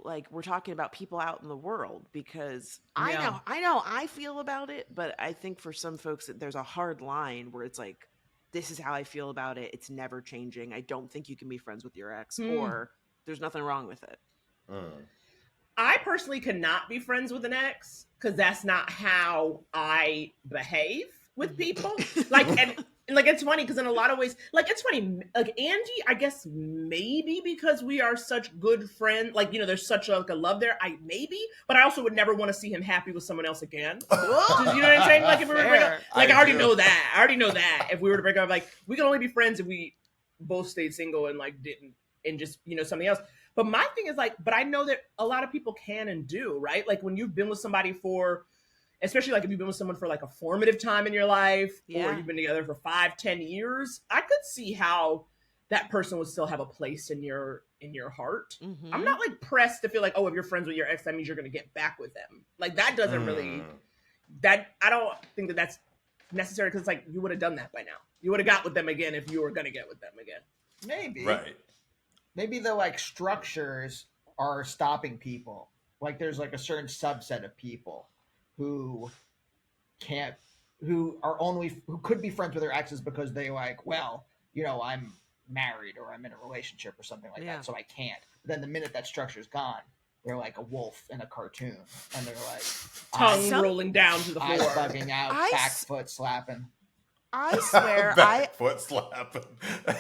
like we're talking about people out in the world, because Yeah. I know I feel about it, but I think for some folks there's a hard line where it's like, this is how I feel about it. It's never changing. I don't think you can be friends with your ex, or there's nothing wrong with it. I personally cannot be friends with an ex because that's not how I behave. with people. Like, and like, it's funny because in a lot of ways, like, it's funny, like, Andy, I guess maybe because we are such good friends, like, there's such a love there, but I also would never want to see him happy with someone else again. Just, you know what I'm saying? Like, if we were to break up, like, I already know that. If we were to break up, like, we can only be friends if we both stayed single and, like, didn't, and just, something else. But my thing is, like, but I know that a lot of people can and do, right? Like, when you've been with somebody especially like if you've been with someone for like a formative time in your life, or you've been together for 5-10 years, I could see how that person would still have a place in your heart. Mm-hmm. I'm not like pressed to feel like, oh, if you're friends with your ex, that means you're going to get back with them. Like that doesn't really, I don't think that that's necessary, because it's like you would have done that by now. You would have got with them again if you were going to get with them again. Maybe. Right. Maybe the like structures are stopping people. Like there's like a certain subset of people who could be friends with their exes because they like, well, I'm married or I'm in a relationship or something like that, so I can't. But then the minute that structure's gone, they're like a wolf in a cartoon, and they're like tongue rolling down to the floor, eyes bugging out, back foot slapping. I swear, foot slapping.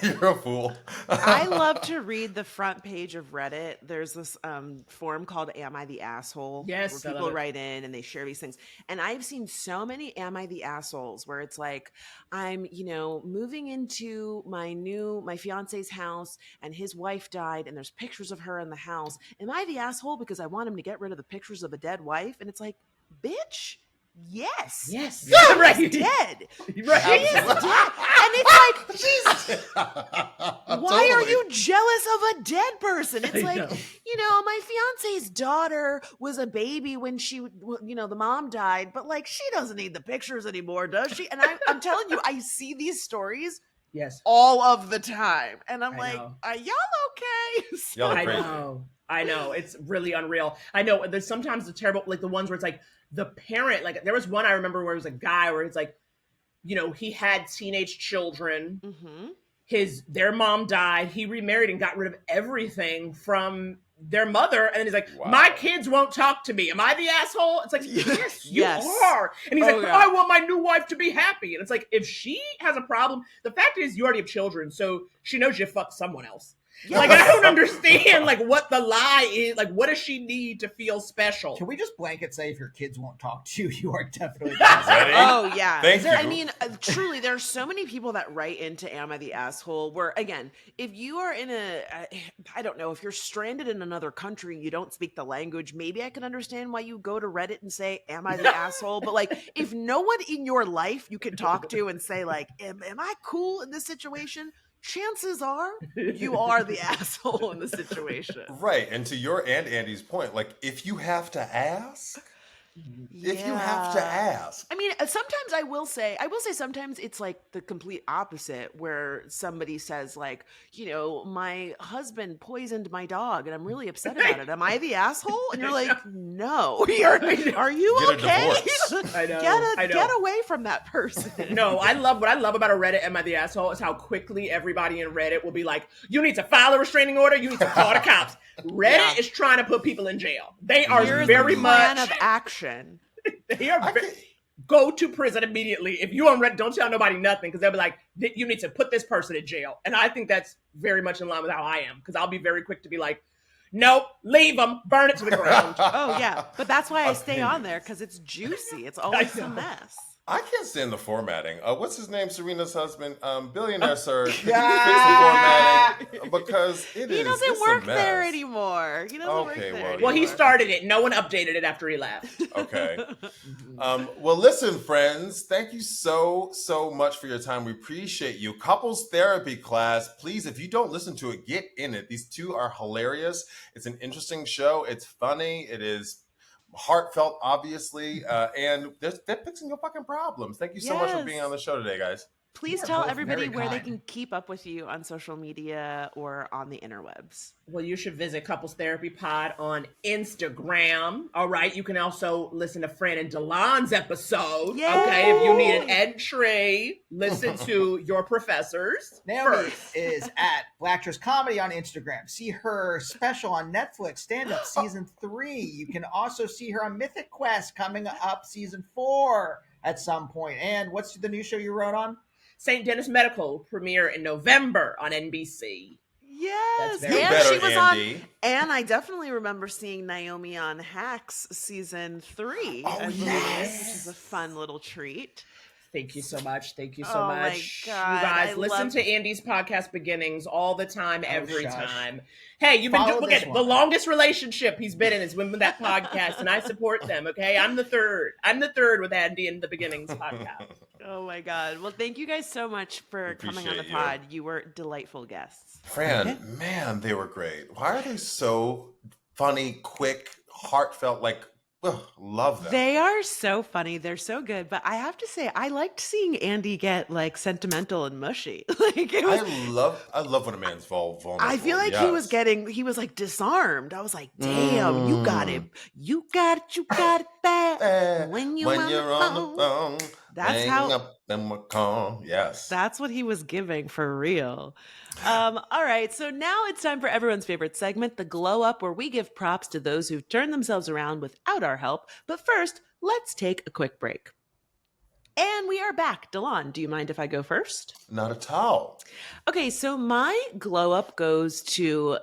You're a fool. I love to read the front page of Reddit. There's this forum called "Am I the Asshole?" Yes, where people write in and they share these things. And I've seen so many "Am I the Assholes?" where it's like, I'm, moving into my fiance's house, and his wife died, and there's pictures of her in the house. Am I the asshole because I want him to get rid of the pictures of a dead wife? And it's like, bitch. Yes. Yeah, right. He's dead. Right. She is dead. And it's like, why are you jealous of a dead person? It's like, my fiance's daughter was a baby when she, the mom died, but like, she doesn't need the pictures anymore, does she? And I'm telling you, I see these stories all of the time. And I'm like, are y'all okay? Y'all are crazy. I know. It's really unreal. I know there's sometimes the terrible, like the ones where it's like, the parent, like there was one I remember where it was a guy where it's like, he had teenage children. Mm-hmm. Their mom died. He remarried and got rid of everything from their mother. And then he's like, my kids won't talk to me. Am I the asshole? It's like, yes, you are. And he's I want my new wife to be happy. And it's like, if she has a problem, the fact is you already have children. So she knows you fucked someone else. Yes. Like, I don't understand, like, what the lie is. Like, what does she need to feel special? Can we just blanket say if your kids won't talk to you, you are definitely ready? Oh, yeah. Thank you. I mean, truly, there are so many people that write into Am I the Asshole? Where, again, if you are in I don't know, if you're stranded in another country, you don't speak the language, maybe I can understand why you go to Reddit and say, am I the asshole? But, like, if no one in your life you can talk to and say, like, am I cool in this situation? Chances are you are the asshole in the situation. Right. And to your and Andy's point, like, if you have to ask, if you have to ask. I mean, sometimes I will say sometimes it's like the complete opposite, where somebody says like, my husband poisoned my dog and I'm really upset about it. Am I the asshole? And you're like, no, are you okay? I know. Get away from that person. No, what I love about a Reddit Am I the Asshole is how quickly everybody in Reddit will be like, you need to file a restraining order. You need to call the cops. Reddit is trying to put people in jail. They are very much plan of action. They are go to prison immediately. If you on Reddit, don't tell nobody nothing, because they'll be like, you need to put this person in jail. And I think that's very much in line with how I am, because I'll be very quick to be like, nope, leave them, burn it to the ground. Oh yeah, but that's why I stay on there, because it's juicy. It's always a mess. I can't stand the formatting. What's his name? Serena's husband, billionaire sir. Fix the formatting, because he doesn't work there anymore. He doesn't work there anymore. Well, he started it. No one updated it after he left. Okay. Well, listen, friends. Thank you so much for your time. We appreciate you. Couples therapy class. Please, if you don't listen to it, get in it. These two are hilarious. It's an interesting show. It's funny. It is heartfelt, obviously, and they're fixing your fucking problems. Thank you so much for being on the show today, guys. Please tell everybody where they can keep up with you on social media or on the interwebs. Well, you should visit Couples Therapy Pod on Instagram. All right. You can also listen to Fran and Delon's episode. Yay! Okay. If you need an entry, listen to your professors. Naomi is at Blacktress Comedy on Instagram. See her special on Netflix, Stand Up Season 3. You can also see her on Mythic Quest coming up Season 4. at some point. And what's the new show you wrote on? St. Dennis Medical premiere in November on NBC. Yes, That's very and better, she was Andy. on. And I definitely remember seeing Naomi on Hacks season 3. Oh, I believe, yes. which is a fun little treat. Thank you so much. Thank you so Oh my much. God, You guys I listen love- to Andy's podcast beginnings all the time, every shush. time. Hey, you've been Follow doing this the one. longest relationship he's been in is with that podcast, and I support them. Okay, I'm the third. I'm the third with Andy in the beginnings podcast. Oh my God. Well, thank you guys so much for coming on the Appreciate you. pod. You were delightful guests. Fran, man, they were great. Why are they so funny, quick, heartfelt? Like, ugh, love them. They are so funny. They're so good. But I have to say, I liked seeing Andy get like sentimental and mushy. Like it was. I love when a man's vulnerable. I feel like he was like disarmed. I was like, damn, you got it. You got it bad. When you're on the phone. That's how. Up in my car. Yes. That's what he was giving for real. All right, so now it's time for everyone's favorite segment, the Glow Up, where we give props to those who've turned themselves around without our help. But first, let's take a quick break. And we are back. Delon, do you mind if I go first? Not at all. Okay, so my glow up goes to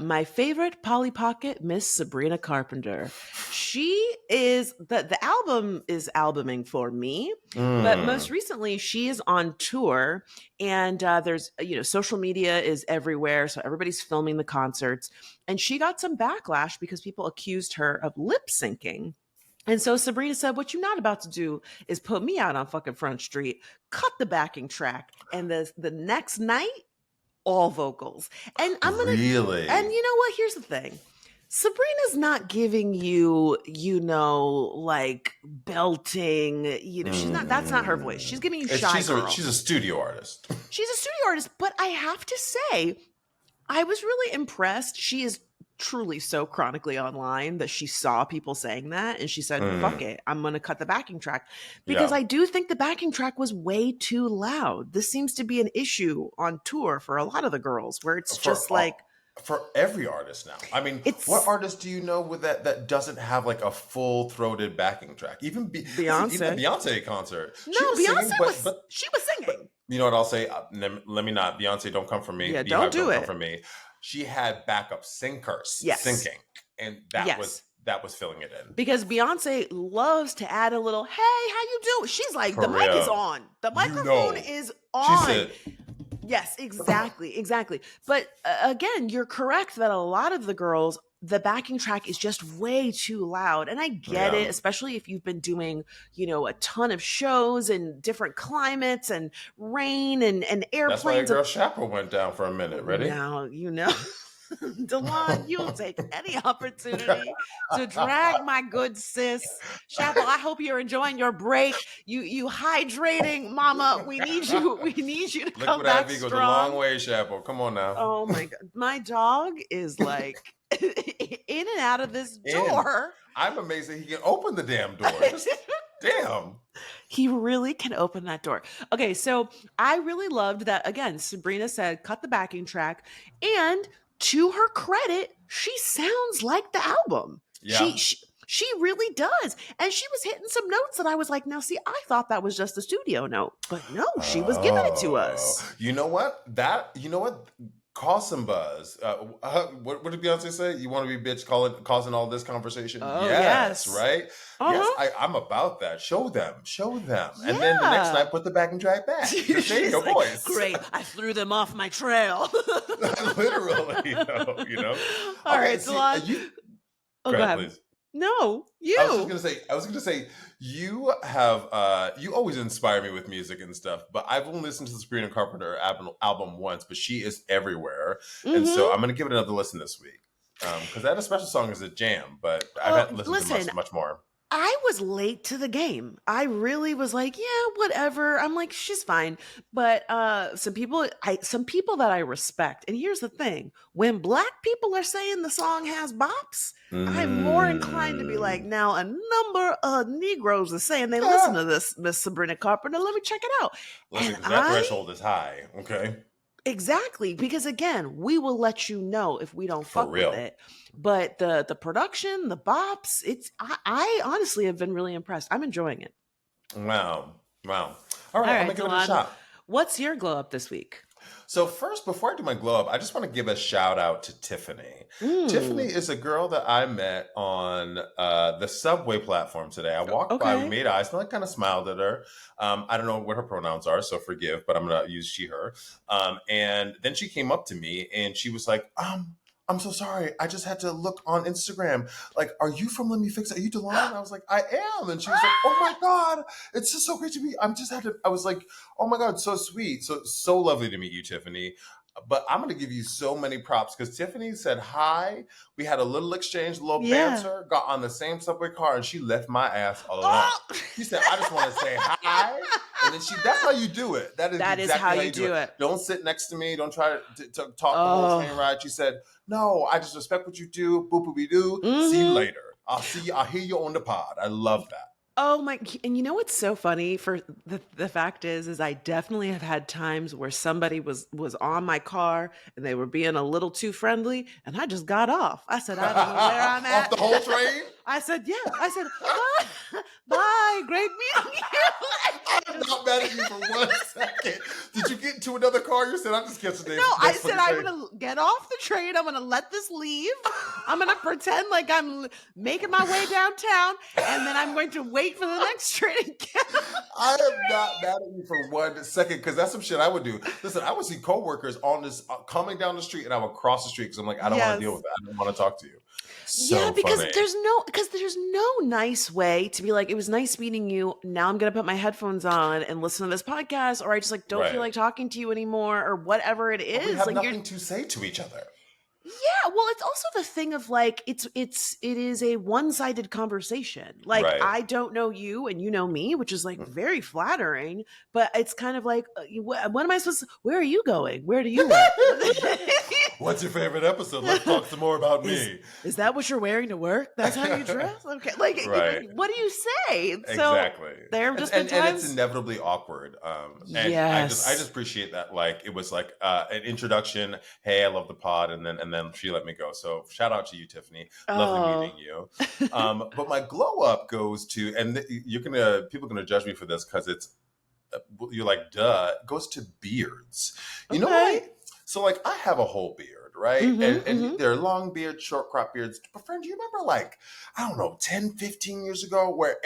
my favorite Polly Pocket, Miss Sabrina Carpenter. She is the album is albuming for me, but most recently she is on tour, and there's social media is everywhere, so everybody's filming the concerts, and she got some backlash because people accused her of lip syncing. And so Sabrina said, what you're not about to do is put me out on fucking Front Street, cut the backing track, and the next night, all vocals. And I'm going to... Really? And you know what? Here's the thing. Sabrina's not giving you, like belting, she's not, that's not her voice. She's giving you shy girl. She's a studio artist. She's a studio artist, but I have to say, I was really impressed. She is truly so chronically online that she saw people saying that and she said, fuck it, I'm gonna cut the backing track, because I do think the backing track was way too loud. This seems to be an issue on tour for a lot of the girls, where it's just like for every artist now. I mean, what artist do you know with that doesn't have like a full throated backing track? Even Beyonce. Even the Beyonce concert. No, Beyonce she was singing. You know what I'll say? Let me not. Beyonce, don't come for me. Yeah, don't do it. Come for me. She had backup singers singing, and that was filling it in. Because Beyonce loves to add a little, hey, how you doing? She's like, the mic is on. The microphone is on. She said, yes, exactly. But again, you're correct that a lot of the girls, the backing track is just way too loud. And I get it, especially if you've been doing, a ton of shows in different climates and rain and airplanes. That's why Girl Chaperone went down for a minute. Ready? Now, Delon, you'll take any opportunity to drag my good sis. Chappell, I hope you're enjoying your break. You hydrating, mama. We need you to come back strong. Goes a long way, Chappell. Come on now. Oh my God. My dog is like in and out of this door. I'm amazed that he can open the damn door. Damn. He really can open that door. Okay, so I really loved that. Again, Sabrina said, cut the backing track. And to her credit, she sounds like the album. Yeah. She really does. And she was hitting some notes that I was like, now see, I thought that was just a studio note. But no, she was giving it to us. You know what? Cause some buzz. What did Beyonce say? You want to be bitch causing all this conversation? Oh, yes. Right? Uh-huh. Yes, I'm about that. Show them. And then the next night, put the backing track back. Save your voice. Great. I threw them off my trail. Literally. All right, Delon. Go ahead, please. No, you. I was gonna say, you have you always inspire me with music and stuff, but I've only listened to the Sabrina Carpenter album once, but she is everywhere. And so I'm gonna give it another listen this week. Because that special song is a jam, but I haven't listened to much more. I was late to the game. I really was like, yeah, whatever. I'm like, she's fine. But some people that I respect, and here's the thing, when Black people are saying the song has bops, I'm more inclined to be like, now a number of Negroes are saying they listen to this Miss Sabrina Carpenter. Let me check it out. Listen, that threshold is high, okay? Exactly, because again, we will let you know if we don't fuck with it. But the production, the bops, I honestly have been really impressed. I'm enjoying it. Wow. Wow. All All right, I'm right, gonna give it a Delon, shot. what's your glow up this week? So first, before I do my glow up, I just want to give a shout out to Tiffany. Tiffany Mm, is a girl that I met on the subway platform today. I walked by, we okay. made eyes, and I kind of smiled at her. I don't know what her pronouns are, so forgive, but I'm gonna use she, her. And then she came up to me and she was like, I'm so sorry. I just had to look on Instagram. Like, are you from Let Me Fix It? Are you Delon? I was like, I am. And she was like, oh my God, it's just so great to be. I was like, oh my God, so sweet. So lovely to meet you, Tiffany. But I'm going to give you so many props because Tiffany said hi. We had a little exchange, a little Yeah. banter, got on the same subway car, and she left my ass alone. Oh! She said, I just want to say hi. And then that's how you do it. That is That is exactly how how you you do do it. it. Don't sit next to me. Don't try to talk the whole train Oh. ride. She said, no, I just respect what you do. Boop, boop, doo. See you Mm-hmm. later. I'll see you. I'll hear you on the pod. I love that. Oh my, and you know what's so funny for the fact is I definitely have had times where somebody was on my car and they were being a little too friendly and I just got off. I said, I don't know where I'm Off at. the whole train? I said, yeah. I said, bye, bye, great meeting you. I'm not mad at you for 1 second. Did you get into another car? You said, I'm just catching the No, I next said fucking I'm train. gonna get off the train. I'm gonna let this leave. I'm gonna pretend like I'm making my way downtown, and then I'm going to wait for the next train to get I am not mad at you for 1 second because that's some shit I would do. Listen, I would see coworkers on this coming down the street, and I would cross the street because I'm like, I don't want to deal Yes. with that. I don't want to talk to you. Yeah, So because funny. there's no nice way to be like, it was nice meeting you. Now I'm gonna put my headphones on and listen to this podcast, or I just like don't feel Right. like talking to you anymore, or whatever it But we is. have Like you're nothing to say to each other. Yeah, well, it's also the thing of like it is a one-sided conversation. Like Right. I don't know you and you know me, which is like very flattering, but it's kind of like what am I supposed to, where are you going? Where do you work? What's your favorite episode? Let's talk some more about me. Is that what you're wearing to work? That's how you dress? Okay. Like Right. what do you say? So Exactly. there have just been And times. it's inevitably awkward. And Yes. I just appreciate that. Like it was like an introduction. Hey, I love the pod, and then she let me go. So shout out to you, Tiffany. Lovely Oh. meeting you. But my glow up goes to, and people are gonna judge me for this because it's you're like duh. It goes to beards. You know Okay. what? So like I have a whole beard, right? And there are long beards, short crop beards. But friend, do you remember like, I don't know, 10, 15 years ago where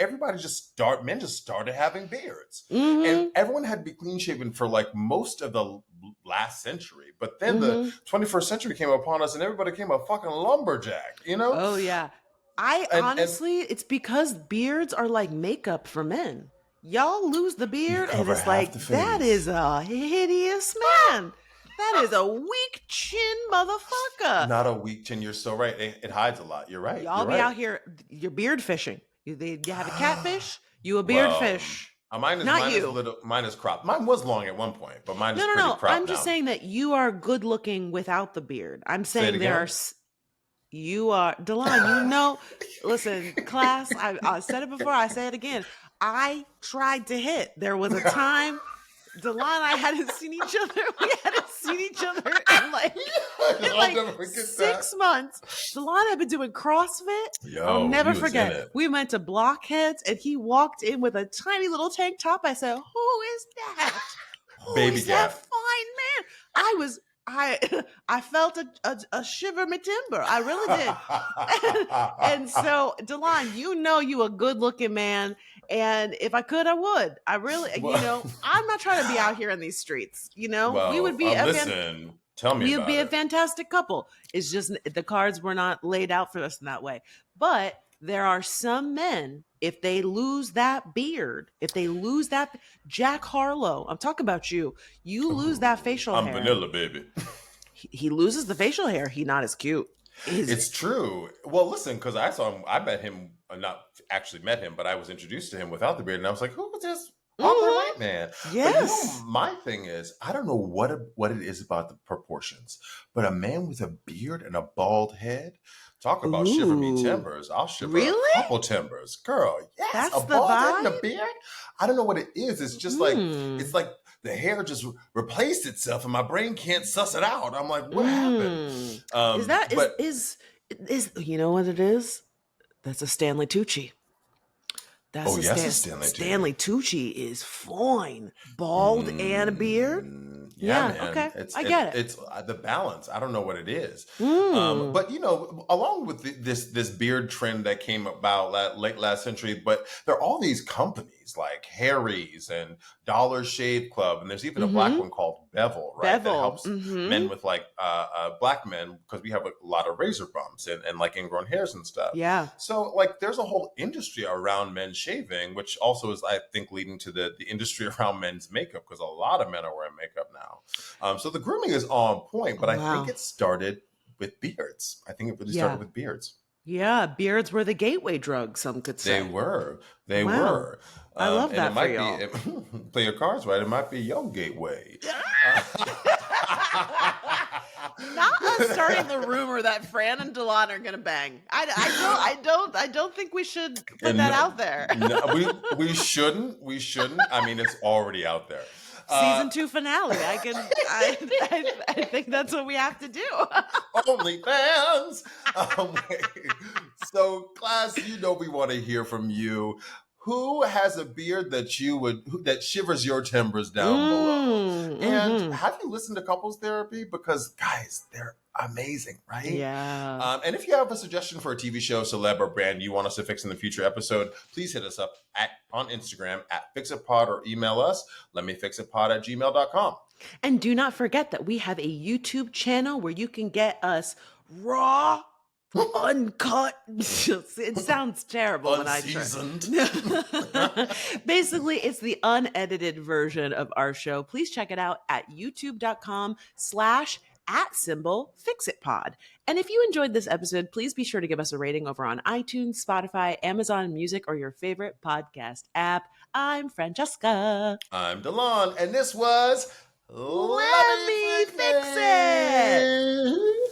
men just started having beards. And everyone had to be clean shaven for like most of the last century. But then the 21st century came upon us and everybody became a fucking lumberjack, you know? Oh yeah. I And honestly, it's because beards are like makeup for men. Y'all lose the beard and cover it's half like the that face. is a hideous man. That is a weak chin motherfucker. Not a weak chin. You're so right. It hides a lot. You're right. Y'all You're be right. out here, you're beard fishing. You have a catfish, you a beard Well, fish. Mine Not is you. mine is cropped. Mine was long at one point, but mine is No. pretty cropped I'm just now. saying that you are good looking without the beard. I'm Say it saying there again. are. You are Delon. You know, listen, class. I said it before. I say it again. I tried to hit. There was a time, Delon and I hadn't seen each other. We hadn't seen each other in like I'll never forget 6 months. Delon had been doing CrossFit. Yo, I'll never he was in forget. it. We went to Blockheads and he walked in with a tiny little tank top. I said, "Who is that? Who Baby is that Gap. fine man?" I felt a shiver me timber. I really did. And so, Delon, you know you a good looking man. And if I could, I would. I really, I'm not trying to be out here in these streets. We would be listen. Tell me we about would be a it. fantastic couple. It's just the cards were not laid out for us in that way. But there are some men, if they lose that beard, if they lose that Jack Harlow, I'm talking about you. You lose that facial I'm hair. vanilla, baby. He loses the facial hair. He not as cute. It's true. Well, listen, because I saw him. I met him. Not actually met him, but I was introduced to him without the beard, and I was like, "Who is this awkward white man?" Yes. But my thing is, I don't know what it is about the proportions, but a man with a beard and a bald head. Talk about shiver me Ooh. timbers. I'll shiver Really? a couple timbers. Girl, yes. That's a the bald head and a vibe? beard. I don't know what it is. It's just like, it's like the hair just replaced itself and my brain can't suss it out. I'm like, what happened? Is you know what it is? That's a Stanley Tucci. That's Oh, a yes, it's Stanley Tucci. Stanley Tucci is fine. Bald and a beard. Yeah, Yeah, man. okay, It's I get it. It's the balance. I don't know what it is. Mm. But along with this beard trend that came about late last century, but there are all these companies like Harry's and Dollar Shave Club, and there's even a black one called Bevel, right? That Bevel. helps men with like black men, because we have a lot of razor bumps and like ingrown hairs and stuff. Yeah. So like there's a whole industry around men shaving, which also is, I think, leading to the industry around men's makeup, because a lot of men are wearing makeup now. So the grooming is on point, but I think it started with beards. I think it really started with beards. Yeah, beards were the gateway drug, some could say. They were. They Wow. were. I love and that it might for y'all. be play your cards right. It might be your gateway. Not us starting the rumor that Fran and Delon are gonna bang. I don't think we should put that out there. No, we shouldn't. I mean, it's already out there. Season 2 finale. I think that's what we have to do. OnlyFans. So, class, we want to hear from you. Who has a beard that shivers your timbers down below? And have you listened to couples therapy? Because guys, they're amazing, right? Yeah. And if you have a suggestion for a TV show, celeb, or brand you want us to fix in the future episode, please hit us up on Instagram @FixItPod or email us lemmefixitpod@gmail.com. And do not forget that we have a YouTube channel where you can get us raw, uncut. It sounds terrible when I try. Basically, it's the unedited version of our show. Please check it out at youtube.com/@fixitpod. And if you enjoyed this episode, please be sure to give us a rating over on iTunes, Spotify, Amazon Music, or your favorite podcast app. I'm Francesca. I'm Delon, and this was Let Me Fix It.